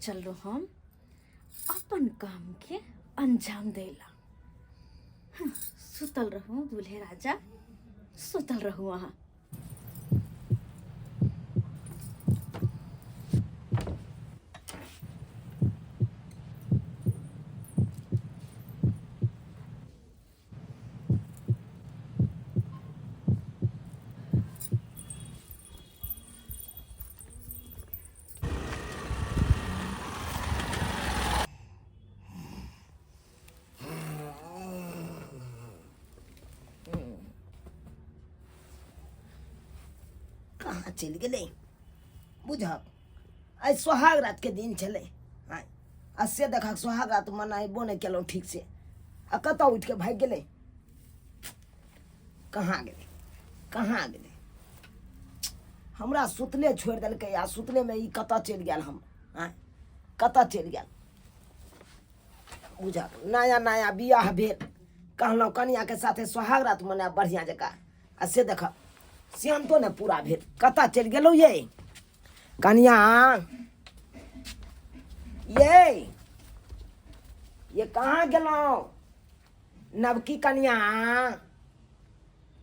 चलो हम अपन काम के अंजाम देला। सुतल रहूं दूल्हे राजा, सुतल रहूं वहाँ। कहाँ चल गए बुझ आज सोहाग रात के दिन चले से देखा सोहाग रात मनाबो नहीं कल ठीक से आ कत उठ के भाग गए कहाँ गए कहाँ गए हमरा सुतले छोड़ दिल आ सुतले में ई कत चल गया हम कत चल गया बुझ नया नया बियाह भेल कहलौं कनिया के साथे सोहाग रात मना बढ़िया जगह आ से देख श्याम तो ने पूरा भेल कता चल गेलो ये कनिया ये कहाँ गेलो नवकी कनिया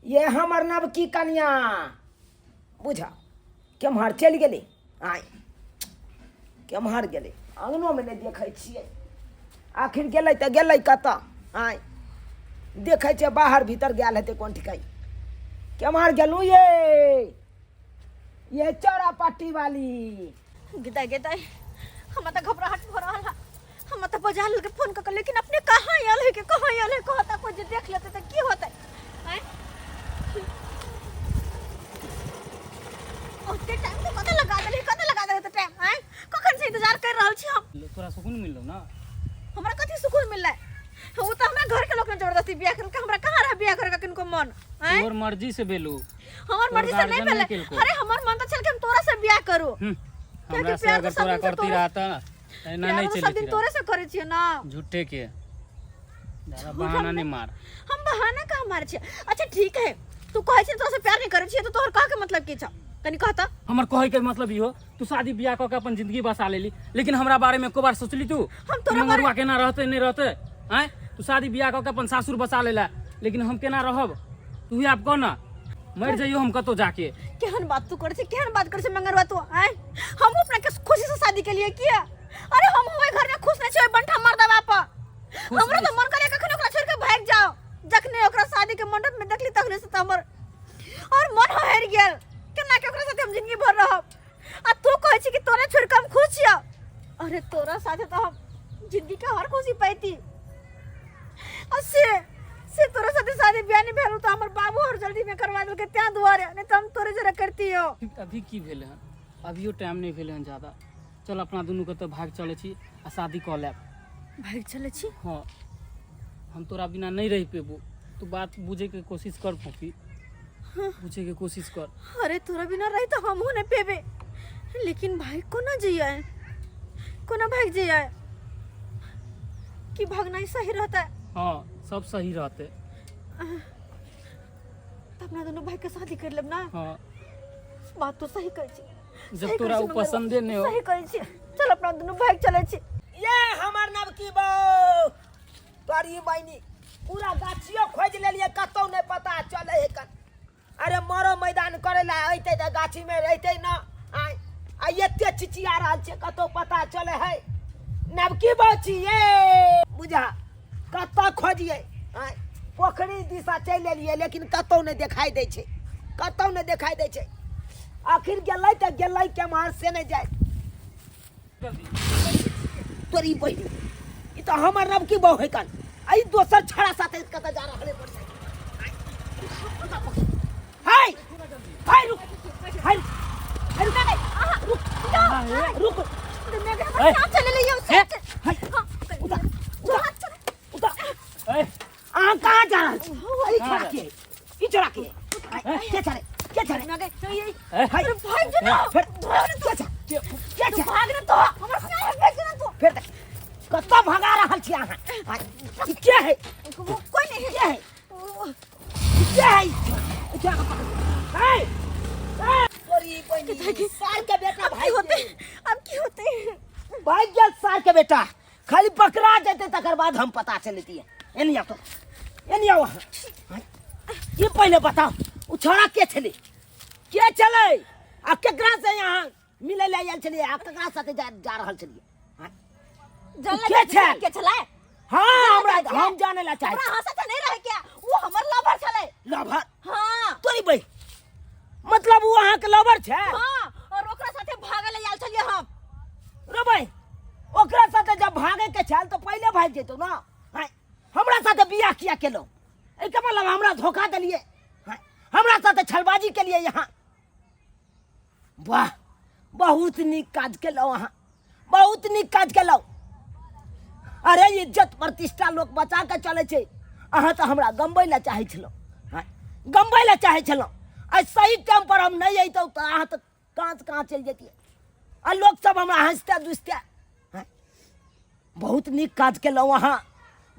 ये हमर नवकी कनिया बुझा केम्हर चल गेले आय केम्हर गेले अंगनो में नहीं देखे छियै आखिर गेलै तऽ गेलै कता आय देखे छै बाहर भीतर गेल हेतै कोन ठिकाई केम्हर गेलू ये चौरा पट्टी वाली गिदाई गिदाई हम तो घबराहट हो रहा है। हम तो बजा के फोन कर लेकिन अपने कहाँ आयल है कि कहाँ आयल है कहता कोई जे देख लेते तो की होते हैं। ओते टाइम तो कत लगा दे टाइम हैं कखन से इंतजार कर रहल छी हम। तोरा सुकून मिललो ना हमरा कथि सुकून मिलला वो तो हमरा घर के लोग ने जबरदस्ती बियाह करके हमरा कहाँ रह बियाह करे किनको मन हैं तोर मर्जी से बेलू हमर मर्जी से नहीं भेले। अरे हमर मन तो चल के हम तोरा से बियाह करू हमरा से अगर तोरा करती रहता ना नहीं चली सब दिन तोरे से करे छिए ना झूठे के ज्यादा बहाना नहीं मार। हम बहाना कहाँ मारे छिए। अच्छा ठीक है तू कहे छी तोरा से प्यार नहीं करे छिए तो तोहर कह के मतलब की छ तनी कहता। हमर कहे के मतलब ई हो तू शादी बियाह क के अपन जिंदगी बसा लेली लेकिन हमरा बारे में एको बार सोचली तू हम तोरा मंगरुआ केना रहते नहीं रहते हैं तू शादी बियाह क के अपन सासुर बसा लेला लेकिन हम केना रहब तू ही आप कह ना मर जाइयो हम कतो जाके। केहन बात तू करे छी केहन बात करे छी मंगरुआ तू हैं हम अपना के खुशी से शादी के लिए किया। अरे हम हुए घर में खुश नहीं छी बंठा मार दबा पर हमरा तो मन करे कखनो ओकरा छोड़ के भाग जाओ जखने ओकरा शादी के मंडप में देखली तखने से हमर और मन हर गेल केना के ओकरा साथे हम जिंदगी भर रहब। आ तू कहे छी कि तोरा छोड़ के हम खुश छिया। अरे तोरा साथे तो हम जिंदगी के हर खुशी पाइती से तोरा साथे शादी ब्याह नहीं भेल तो हमर बाबू और जल्दी में करवा देल के त्या दुआरे नहीं तो हम तोरे जरा करती हो। अभी की भेले हैं अभियो टाइम नहीं भेले हैं ज्यादा चल अपना दुनू के तो भाग चले छी आ शादी क लेब। भाग चले छी हां हम तोरा बिना नहीं रह पेबो तू बात बुझे के कोशिश कर पपी बुझे के कोशिश कर। अरे तोरा बिना रही तो हम हो नहीं पेबे लेकिन भाई कोना जइया कोना भाग जइया कि भागना ही सही रहता है। हां सब सही रहते तब अपना दोनों भाई के शादी कर लेब ना। हां बात तो सही कहै छी जब तोरा पसंदे नहीं हो सही कहै छी चल अपना दोनों भाग चले छी। ये हमर नवकी बहू तोरी बहनी पूरा गाछियो खोज लेलिए कतौ नहीं पता चले है कन। अरे मारो मैदान करे ला अइते त गाछी में रहते ना आ एते चिचिया रहल छे कतौ पता चले है नवकी बहू ये बुझा कतौ खोजिए पोखरी दिशा चल लेलिए लेकिन कतौ नहीं दिखाई दे छे कतौ नहीं दिखाई दे छे। आखिर गेलै त गेलै केम्हर से नहीं जाए तोरी बहनी ई तो हमर नवकी बहू है कन आई दोसर छड़ा साथे कत जा रहले पड़ हाय हाय रुक हाय रुक मैं क्या चले लियो हाय उधर आ कहां जा रहा है ई चढ़ा के के चढ़े मैं गई ये हाय भाग जो ना फिर क्या भाग ना तो हमर सारे भाग ना तो फिर कत भगा रहल छी अहाँ ई के है कोई नहीं के है क्या है तोरी बहनी साल के बेटा भाई होते अब की होते भाई गेल सार के बेटा खाली पकड़ा जेते तकर बाद हम पता चलती है एनी आओ तो एनी आओ ये पहले बताओ उ छोरा के छले के चले आ केकरा से यहाँ मिले ले आयल छलिए आ केकरा साथे जा रहल छलिए के छै के छले हां हमरा हम जाने ला चाहे हमरा हंसत नहीं रहे क्या वो हमर लवर छले लवर हां तोरी बई मतलब वो अहाँ के लवर छै हां और ओकरा साथे भागे ले आयल छलिए हम रे भाई ओकरा साथे जब भागे के छल तो पहले भाग जेतो ना हां हमरा साथे बियाह किया केलो ए के मतलब हमरा धोखा देलिए हां हमरा साथे छलबाजी के लिए यहाँ वाह बहुत नीक काज केलो अहाँ बहुत नीक काज केलो अरे इज्जत प्रतिष्ठा लोग बचा के चले छे अहाँ तो हमरा गंबै ला चाहे छलो हां गंबै ला चाहे छलो आ सही टाइम पर हम नहीं अइतो तो अहाँ तो कहाँ चल जेतिए आ लोग सब हमरा हंसते दुसते बहुत नीक काज केलो अहाँ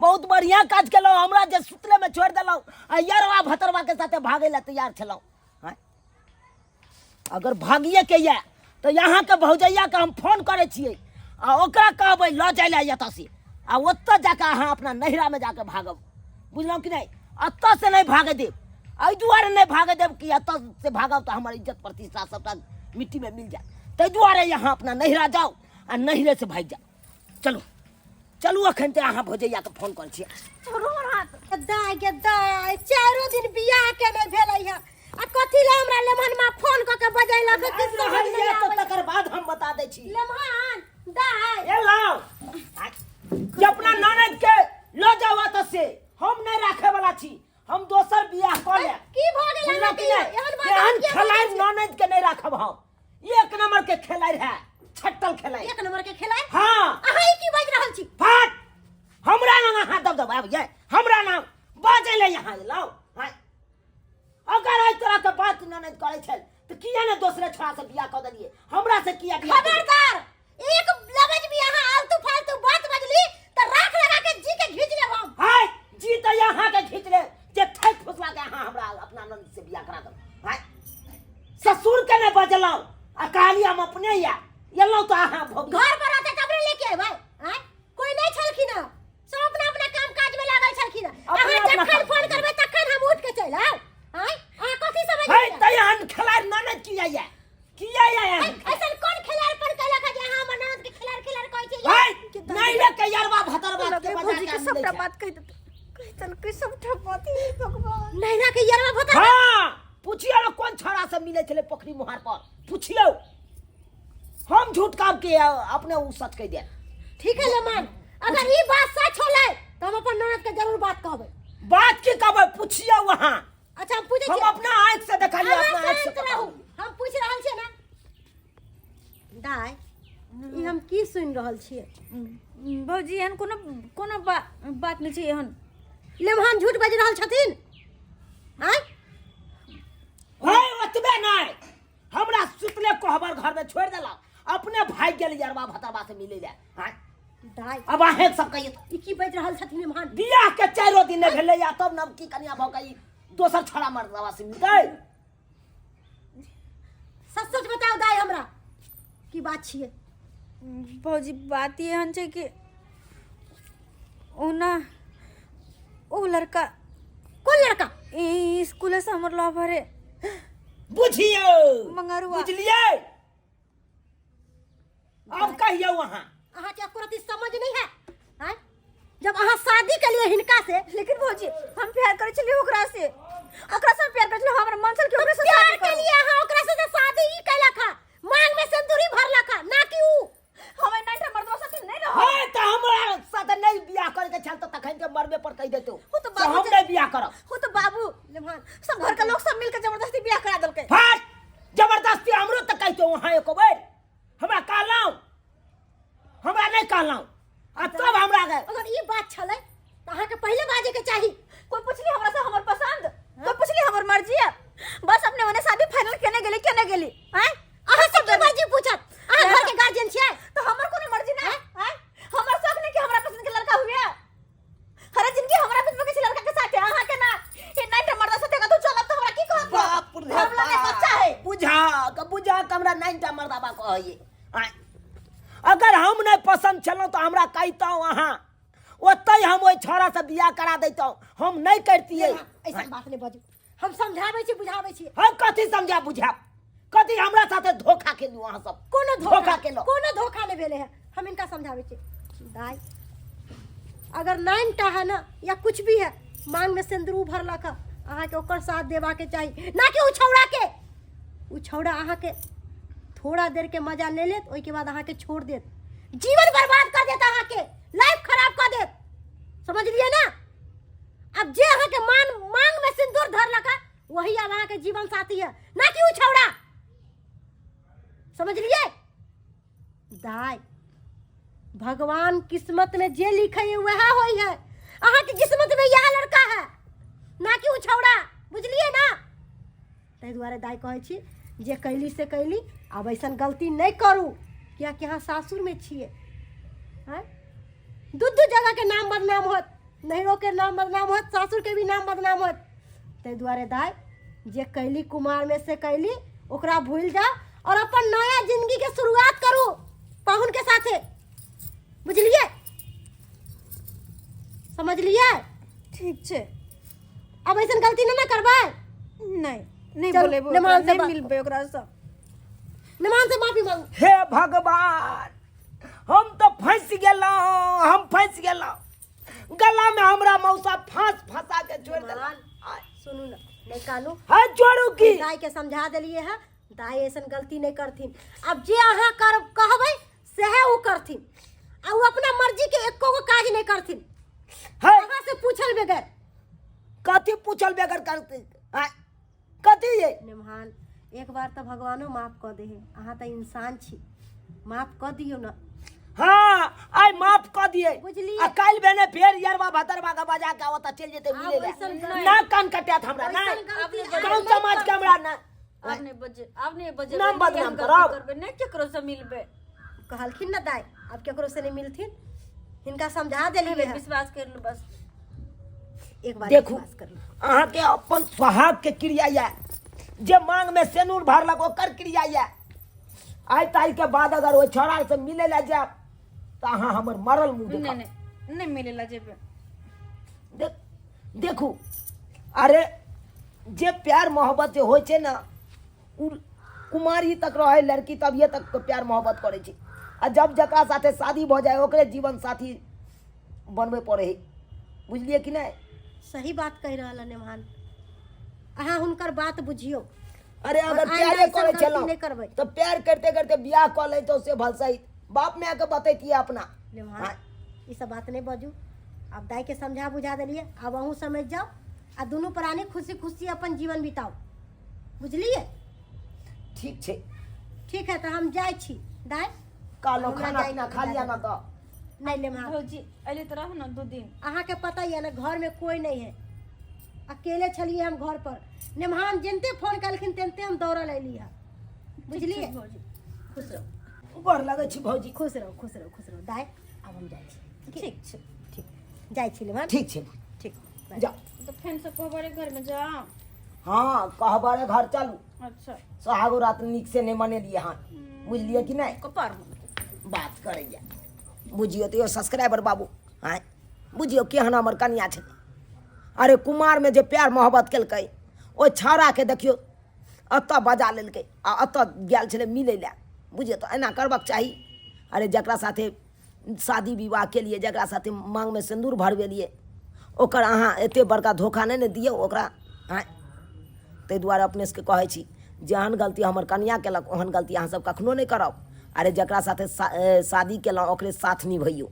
बहुत बढ़िया काज केलो हमरा जे सुतले में छोड़ देलो आ यारवा भतरवा के साथे भागे ला तैयार छलो अगर भागिए के ये तो यहाँ के भौजैया के हम फोन करे छिए आ ओकरा कहबै ल जाय ला एत से आ ओत्त जाके अहाँ अपना नहिरा में जाके भागब बुझलौ कि नहीं अत्त से नहीं भागे देब एहि दुआरे नहीं भागे देब कि अत्त से भागब तो हमार इज्जत प्रतिष्ठा सबटा मिट्टी में मिल जाए ताहि दुआरे यहाँ अपना नहिरा जाओ आ नहिरे से भाग जाओ चलो चलू अखन ते अहाँ भौजैया के फोन कर छिए छोड़ो हमर हाथ दाय चारो दिन बियाह के नहीं भेलै है आ कथि ला हमरा लेमहन मा फोन क के बजैला के किस समझ नहीं तो आबै तकर बाद हम बता दै छी लेमहन दाय ए लाओ कि अपना ननद के ल जाओ त से हम नहीं राखे वाला छी हम दोसर बियाह क ले की भ गेलै बुझलौ कि नहीं? एहन खेलाइ ननद के नहीं राखब हम एक नंबर के खेलाइ है छट्टल खेलाइ एक नंबर के खेलाइ हां अहाँ ई की बाज रहल छी फाट हमरा नाम हाथ दब दब आबिए हमरा नाम बाजे ले यहाँ लाओ हां अगर आई तरह के बात ननद करे छल तो किया ने दूसरे छोरा से बियाह क देलिए हमरा से किया बियाह खबरदार एक लगज भी यहाँ आलतू फालतू बात बजली त राख लगा के जी के खींच लेब हम हाय जी तो यहाँ के खींच ले जे ठक फुसला के यहाँ हमरा अपना नंद से बियाह करा दो हाय ससुर के ने बजलौ आ कहली हम अपने या येलौ तो अहाँ भोग घर पर आते कबरे लेके आए भाई हैं कोई नहीं छलखिन ना सब अपना अपना काम काज में लागल छलखिन अपना अहाँ अपना जखन काम। फोन करबै तखन हम उठ के चल आउ हैं अहाँ कथि समझ हाय तयहन खिलाड़ ननद किया या ऐसन कौन खिलाड़ पर कहला का जे हां मनोज के खिलाड़ कहै छै हाय नहीं ले के यारवा भतरवा के लगे बजा भौजी के के मिलै सबटा छै। बात कह दे कह चल के सबटा बात हे भगवान नैना के यरवा भता हाँ पूछियो कौन छोरा से मिले छले पोखरी मुहार पर पूछियो हम झूठ काम के अपने उ सच कह दे ठीक है लेमान अगर ई बात सच होले त हम अपन ननद के जरूर बात कहबै बात की कहबै पूछियो वहां अच्छा हम पूछे हम अपना आंख से देखा लिया अपना आंख से पता रहू हम पूछ रहल छियै ना दाय ई हम की सुन रहल छियै भौजी एहन कोनो बात नहीं छै एहन लेमहन झूठ बाजि रहल छथिन हैं हाय ओतबे नहीं हमरा सुतले कोहबर घर में छोड़ देला अपने भाग गेल यारवा भतरवा से मिले ले हाय दाय अब आहे सब कहिए ई की बाजि रहल छथिन लेमहन बियाह के 4 दिन नहीं भेले या तब नब की कनिया भौ गई दोसर छोरा मरदवा से मिलतै सच सच बताओ दाय हमरा की बात छियै भौजी बात ये हन छै कि ओना ओ लड़का कोन लड़का ई स्कूल से हमर लवर है बुझियो मंगरुआ। बुझलिए अब कहियो वहां अहाँ के पूरा समझ नहीं है हैं जब अहाँ शादी के लिए हिनका से लेकिन भौजी हम प्यार करे छलिए ओकरा से प्यार करे छलिए हमर मन छल कि ओकरा से प्यार शादी के करू। लिए अहाँ ओकरा से शादी ई कैलक है मांग में सिंदूरी भरलक है ना कि ऊ हमें नहीं मर्दवा साथे नहीं रहो हाय त हमरा साथ नहीं बियाह करे के छल त तखन के मरबे पर कह देतो हो तो से बाबू हम नहीं बियाह करब हो तो बाबू लेमहन सब घर के लोग सब मिलकर जबरदस्ती बियाह करा देलकै फाट जबरदस्ती हमरो त कहतो वहां एको बेर हमरा कहलौ हमरा नहीं कहलौ आ तब हमरा गए अगर ई बात छले त अहाँ के पहले बाजे के चाही कोई पूछली हमरा से हमर पसंद कोई पूछली हमर मर्जी है बस अपने ओने शादी फाइनल केने गेली हैं अहाँ से की मर्जी पूछत अहाँ घर के गार्जियन छियै तो हमर कोनो मर्जी ना हैं हमर शौक नहीं कि हमरा पसंद के लड़का हुए हर जिंदगी हमरा पसंद के लड़का के साथ है अहाँ के ना ये नहीं मर्दा साथे का तू चलब तो हमरा की कहत बाप रे हम लोग के बच्चा है बुझा हमरा 9टा मर्दाबा कहइए अगर हम नहीं पसंद छलहुँ तो हमरा कहितहुँ अहाँ ओतै हम ओहि छौड़ा से बियाह करा दैतहुँ हम नहीं करतियै ऐसा बात नहीं बाजू हम समझाबै छी बुझाबै छी हम कथी समझा बुझाब कथी हमरा साथे धोखा केलू अहाँ सब कोनो धोखा धोखा केलहुँ कोनो धोखा नहीं भेले है हम इनका समझाबै छी दाई अगर नाइनटा है ना या कुछ भी है मांग में सिंदूर भरलक है अहाँ के ओकर साथ देवा के चाहिए ना कि उ छौड़ा के उ छौड़ा अहाँ के थोड़ा देर के मजा ले लेत ओई के बाद अहाँ के छोड़ देत जीवन बर्बाद कर देत अहाँ के लाइफ खराब कर देत समझ लिए ना अब जे अहाँ के मांग में सिंदूर धरलक है वही अब अहाँ के जीवन साथी है ना कि उ छौड़ा समझ लिए दाई भगवान किस्मत में जे लिखे है वह होई है अहाँ के किस्मत में यह लड़का है ना कि उ छौड़ा बुझलिए ना ताहि दुआरे दाई कहै छी जे कैली से कैली अब ऐसन गलती नहीं करू किया कि यहाँ सासुर में छिए हैं दू जगह के नाम बदनाम होत नैरो के नाम बदनाम होत सासुर के भी नाम बदनाम होत ताहि दुआरे दाई जे कैली कुमार में से कैली ओकरा भूल जाओ और अपन नया जिंदगी के शुरुआत करू पाहुन के साथे बुझलिए समझ लिए ठीक छे अब ऐसन गलती ना करबै नहीं चल, बोले निमान से नहीं बात मिलबे ओकरा से निमान से माफी मांग हे भगवान हम तो फंस गेलहुँ हम फंस गेलहुँ गला में हमरा मौसा फंसा के छोड़ देलक सुनू ना नहीं कानू हाय जोड़ू की दाई के समझा दिलिए है दाई ऐसन गलती नहीं करथिन अब जे अहाँ कर कहबै सेहे उ करथिन आ उ अपना मर्जी के एको गो काज नहीं करथिन है अहाँ से पूछल बगैर कथी पूछल बेगर करते हाय कथी ये निमहान एक बार तो भगवानो माफ कर दे अहाँ तो इंसान छी माफ कर दियो ना हाँ आई माफ कर दिए बुझलिए। आ काल बेने फेर यरवा भतरवा का बजा के आवता चल जेते मिले ले वैसन गलती- ना कान कटियात हमरा ना वैसन गलती कौन समाज के हमरा ना आपने बजे नाम बदनाम करब करबे नहीं केकरो से मिलबे कहलखिन ना दाई अब केकरो से नहीं मिलथिन हिनका समझा देलिए है विश्वास कर लो बस एक बार देखू विश्वास कर लो अहाँ के अपन सुहाग के क्रिया या जे मांग में सेनूर भरलक ओकर क्रिया या आइ ताई के बाद अगर वो छोड़ा से मिले ला जाए तो अहाँ हमर मरल मुंह देखा नहीं मिलेला जेबे देखू अरे जे प्यार मोहब्बत जे होय छै ना उ कुमारी तक रहे लड़की तभिए तक तो प्यार मोहब्बत करे छै आ जब जकरा साथे शादी भ जाए ओकरे जीवन साथी बनबे पड़े है बुझलिए कि नहीं सही बात कह रहा है निमहान अहाँ हुनकर बात बुझियो अरे अगर और प्यारे आइंदा करे ऐसन गलती चलो नहीं करबै। तो प्यार करते करते बियाह कर ले तो उससे भल सही बाप में आके बतैतिए अपना निमहान हाँ। ये सब बात नहीं बजू अब दाई के समझा बुझा दिलिए अब अहूँ समझ जाओ आ दोनों प्राणी खुशी खुशी अपन जीवन बिताओ बुझलिए ठीक छै ठीक है तो हम जाए छी दाई कालो हमरा खाना जाए पीना के खा बजा लिया ना दे। तो नहीं निमहान भौजी अले तो रहू ना 2 दिन अहाँ के पता ही है ना घर में कोई नहीं है अकेले छलिए हम घर पर निमहान जनते फोन कलखिन तेनते हम दौड़ल अयली है बुझलिए भौजी खुश रहो गोर लगे छी भौजी खुश रहो खुश रहो खुश रहो दाई अब हम जाए छी ठीक छे ठीक जाए छी निमहान ठीक छै ठीक जा तो फेन से कहबारे घर में जा हाँ कहबारे घर चलू अच्छा सोहागो रात निक से नहीं मनेलिए हाँ बुझलिए कि नहीं कपार बात करैया बुझियो तो सब्सक्राइबर बाबू हाँ बुझियो केहन हमर कनिया छै अरे कुमार में जे प्यार मोहब्बत केलकै ओ छौड़ा के देखियो अतऽ बजा लेलकै आ अतऽ गेल छलै मिलै लए बुझियो तो एना करबाक चाही अरे जकरा साथे शादी विवाह के लिए जकरा साथे मांग में सिंदूर भरबेलिए ओकर अहाँ एते बड़का धोखा नहीं ने दियौ ओकरा हाँ ताहि दुआरे अपने सबके कहै छी जेहन गलती हमर कनिया केलक ओहन गलती अहाँ सब कखनो नहीं करब अरे जकरा साथे शादी केलहुँ ओकरे साथ निभैयौ